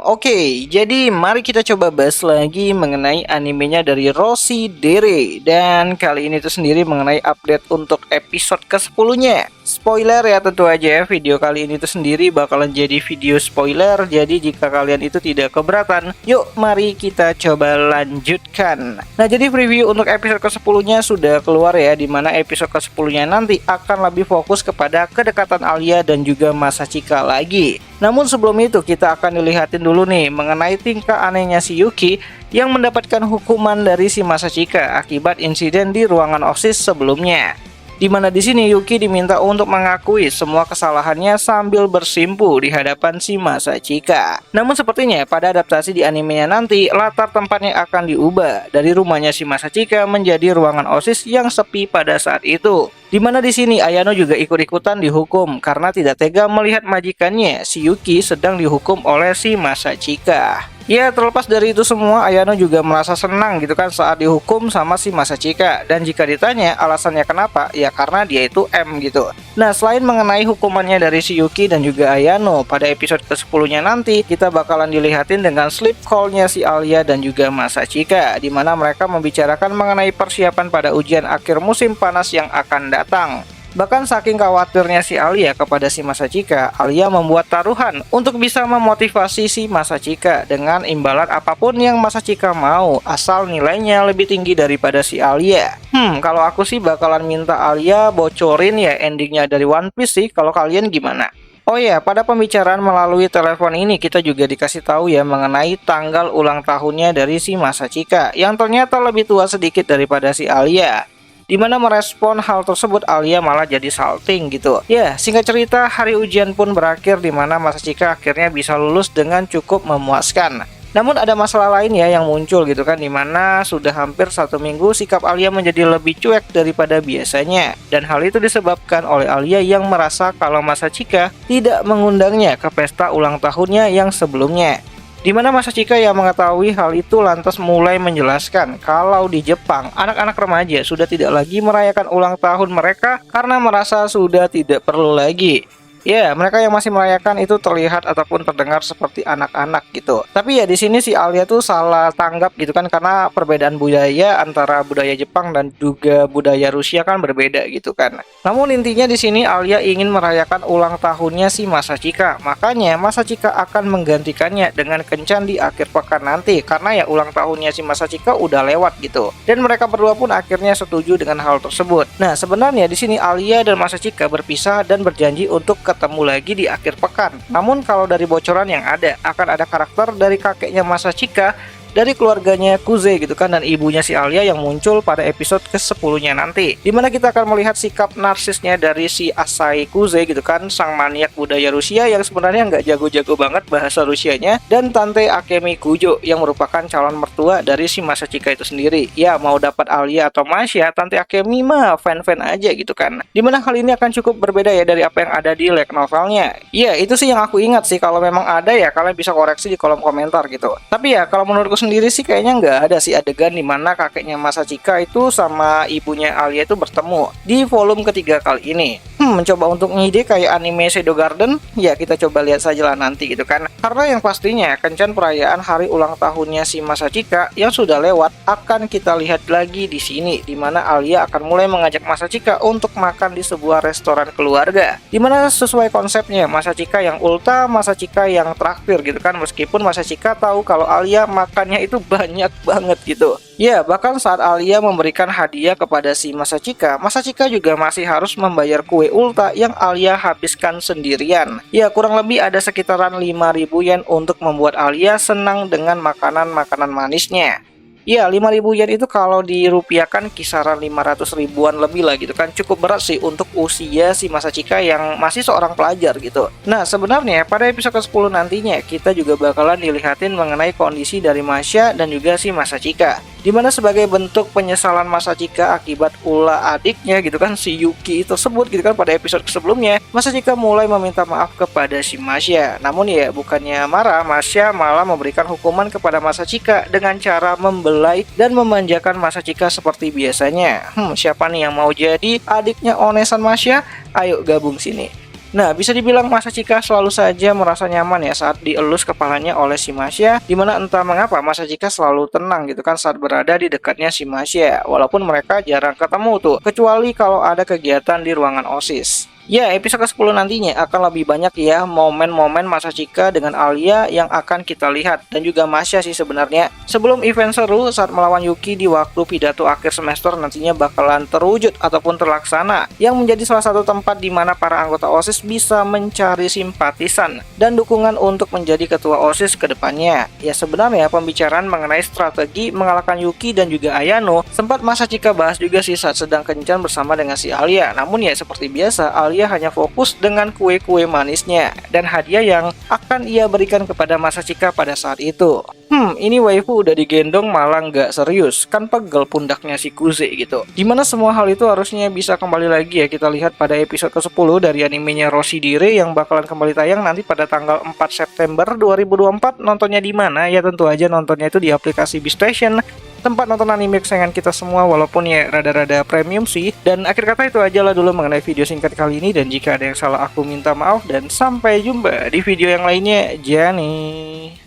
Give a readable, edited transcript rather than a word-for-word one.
Oke, jadi mari kita coba bahas lagi mengenai animenya dari Rossi Dere. Dan kali ini tuh sendiri mengenai update untuk episode ke-10-nya. Spoiler ya, tentu aja video kali ini tuh sendiri bakalan jadi video spoiler. Jadi jika kalian itu tidak keberatan, yuk mari kita coba lanjutkan. Nah, jadi preview untuk episode ke-10-nya sudah keluar ya, dimana episode ke-10-nya nanti akan lebih fokus kepada kedekatan Alia dan juga Masachika lagi. Namun sebelum itu kita akan dilihatin dulu nih mengenai tingkah anehnya si Yuki yang mendapatkan hukuman dari si Masachika akibat insiden di ruangan OSIS sebelumnya. Dimana di sini Yuki diminta untuk mengakui semua kesalahannya sambil bersimpu di hadapan si Masachika. Namun sepertinya pada adaptasi di animenya nanti latar tempatnya akan diubah dari rumahnya si Masachika menjadi ruangan OSIS yang sepi pada saat itu. Dimana di sini Ayano juga ikut-ikutan dihukum karena tidak tega melihat majikannya si Yuki sedang dihukum oleh si Masachika. Ya, terlepas dari itu semua, Ayano juga merasa senang gitu kan saat dihukum sama si Masachika. Dan jika ditanya alasannya kenapa, ya karena dia itu M gitu. Nah, selain mengenai hukumannya dari si Yuki dan juga Ayano, pada episode ke-10-nya nanti kita bakalan dilihatin dengan sleep call-nya si Alia dan juga Masachika, dimana mereka membicarakan mengenai persiapan pada ujian akhir musim panas yang akan datang. Bahkan saking khawatirnya si Alia kepada si Masachika, Alia membuat taruhan untuk bisa memotivasi si Masachika dengan imbalan apapun yang Masachika mau, asal nilainya lebih tinggi daripada si Alia. Kalau aku sih bakalan minta Alia bocorin ya endingnya dari One Piece sih, kalau kalian gimana? Oh ya, pada pembicaraan melalui telepon ini kita juga dikasih tahu ya mengenai tanggal ulang tahunnya dari si Masachika yang ternyata lebih tua sedikit daripada si Alia. Dimana merespon hal tersebut Alia malah jadi salting gitu. Ya, singkat cerita hari ujian pun berakhir dimana Masachika akhirnya bisa lulus dengan cukup memuaskan. Namun ada masalah lain ya yang muncul gitu kan, dimana sudah hampir 1 minggu sikap Alia menjadi lebih cuek daripada biasanya. Dan hal itu disebabkan oleh Alia yang merasa kalau Masachika tidak mengundangnya ke pesta ulang tahunnya yang sebelumnya. Dimana Masachika yang mengetahui hal itu lantas mulai menjelaskan kalau di Jepang anak-anak remaja sudah tidak lagi merayakan ulang tahun mereka karena merasa sudah tidak perlu lagi. Ya, mereka yang masih merayakan itu terlihat ataupun terdengar seperti anak-anak gitu. Tapi ya di sini si Alia tuh salah tanggap gitu kan, karena perbedaan budaya antara budaya Jepang dan juga budaya Rusia kan berbeda gitu kan. Namun intinya di sini Alia ingin merayakan ulang tahunnya si Masachika. Makanya Masachika akan menggantikannya dengan kencan di akhir pekan nanti karena ya ulang tahunnya si Masachika udah lewat gitu. Dan mereka berdua pun akhirnya setuju dengan hal tersebut. Nah, sebenarnya di sini Alia dan Masachika berpisah dan berjanji untuk ketemu lagi di akhir pekan. Namun kalau dari bocoran yang ada, akan ada karakter dari kakeknya Masachika, dari keluarganya Kuze gitu kan, dan ibunya si Alia yang muncul pada episode ke-10-nya nanti. Dimana kita akan melihat sikap narsisnya dari si Asai Kuze gitu kan, sang maniak budaya Rusia yang sebenarnya nggak jago-jago banget bahasa Rusianya, dan Tante Akemi Kujo yang merupakan calon mertua dari si Masachika itu sendiri. Ya, mau dapat Alia atau Masya, Tante Akemi mah fan-fan aja gitu kan. Dimana hal ini akan cukup berbeda ya dari apa yang ada di light novelnya. Ya, itu sih yang aku ingat sih. Kalau memang ada ya kalian bisa koreksi di kolom komentar gitu. Tapi ya kalau menurutku sendiri sih kayaknya nggak ada sih adegan dimana kakeknya Masachika itu sama ibunya Alia itu bertemu di volume ketiga kali ini. Mencoba untuk ngide kayak anime Shadow Garden, ya kita coba lihat saja lah nanti gitu kan. Karena yang pastinya kencan perayaan hari ulang tahunnya si Masachika yang sudah lewat akan kita lihat lagi di sini, dimana Alia akan mulai mengajak Masachika untuk makan di sebuah restoran keluarga. Dimana sesuai konsepnya Masachika yang ulta, Masachika yang traktir gitu kan, meskipun Masachika tahu kalau Alia makannya itu banyak banget gitu. Ya, bahkan saat Alia memberikan hadiah kepada si Masachika, Masachika juga masih harus membayar kue ulta yang Alia habiskan sendirian. Ya, kurang lebih ada sekitaran 5.000 yen untuk membuat Alia senang dengan makanan-makanan manisnya. Ya, 5.000 yen itu kalau dirupiahkan kisaran 500 ribuan lebih lah gitu kan. Cukup berat sih untuk usia si Masachika yang masih seorang pelajar gitu. Nah, sebenarnya pada episode ke-10 nantinya kita juga bakalan dilihatin mengenai kondisi dari Masya dan juga si Masachika. Dimana sebagai bentuk penyesalan Masachika akibat ulah adiknya gitu kan, si Yuki tersebut gitu kan, pada episode sebelumnya Masachika mulai meminta maaf kepada si Masya. Namun ya bukannya marah, Masya malah memberikan hukuman kepada Masachika dengan cara membelai dan memanjakan Masachika seperti biasanya. Siapa nih yang mau jadi adiknya onesan Masya? Ayo gabung sini. Nah, bisa dibilang Masachika selalu saja merasa nyaman ya saat dielus kepalanya oleh si Masya, dimana entah mengapa Masachika selalu tenang gitu kan saat berada di dekatnya si Masya, walaupun mereka jarang ketemu tuh, kecuali kalau ada kegiatan di ruangan OSIS. Ya, episode ke-10 nantinya akan lebih banyak ya momen-momen Masachika dengan Alia yang akan kita lihat, dan juga Masya sih sebenarnya. Sebelum event seru saat melawan Yuki di waktu pidato akhir semester nantinya bakalan terwujud ataupun terlaksana, yang menjadi salah satu tempat di mana para anggota OSIS bisa mencari simpatisan dan dukungan untuk menjadi ketua OSIS ke depannya. Ya, sebenarnya pembicaraan mengenai strategi mengalahkan Yuki dan juga Ayano sempat Masachika bahas juga sih saat sedang kencan bersama dengan si Alia. Namun ya seperti biasa, Alia hanya fokus dengan kue-kue manisnya dan hadiah yang akan ia berikan kepada Masachika pada saat itu. Ini waifu udah digendong malah nggak serius, kan pegel pundaknya si Kuze gitu. Dimana semua hal itu harusnya bisa kembali lagi ya kita lihat pada episode ke-10 dari animenya Rossi Dire yang bakalan kembali tayang nanti pada tanggal 4 September 2024. Nontonnya di mana? Ya tentu aja nontonnya itu di aplikasi Bistation, tempat nonton anime kesayangan kita semua, walaupun ya rada-rada premium sih. Dan akhir kata itu aja lah dulu mengenai video singkat kali ini, dan jika ada yang salah aku minta maaf dan sampai jumpa di video yang lainnya. Jani.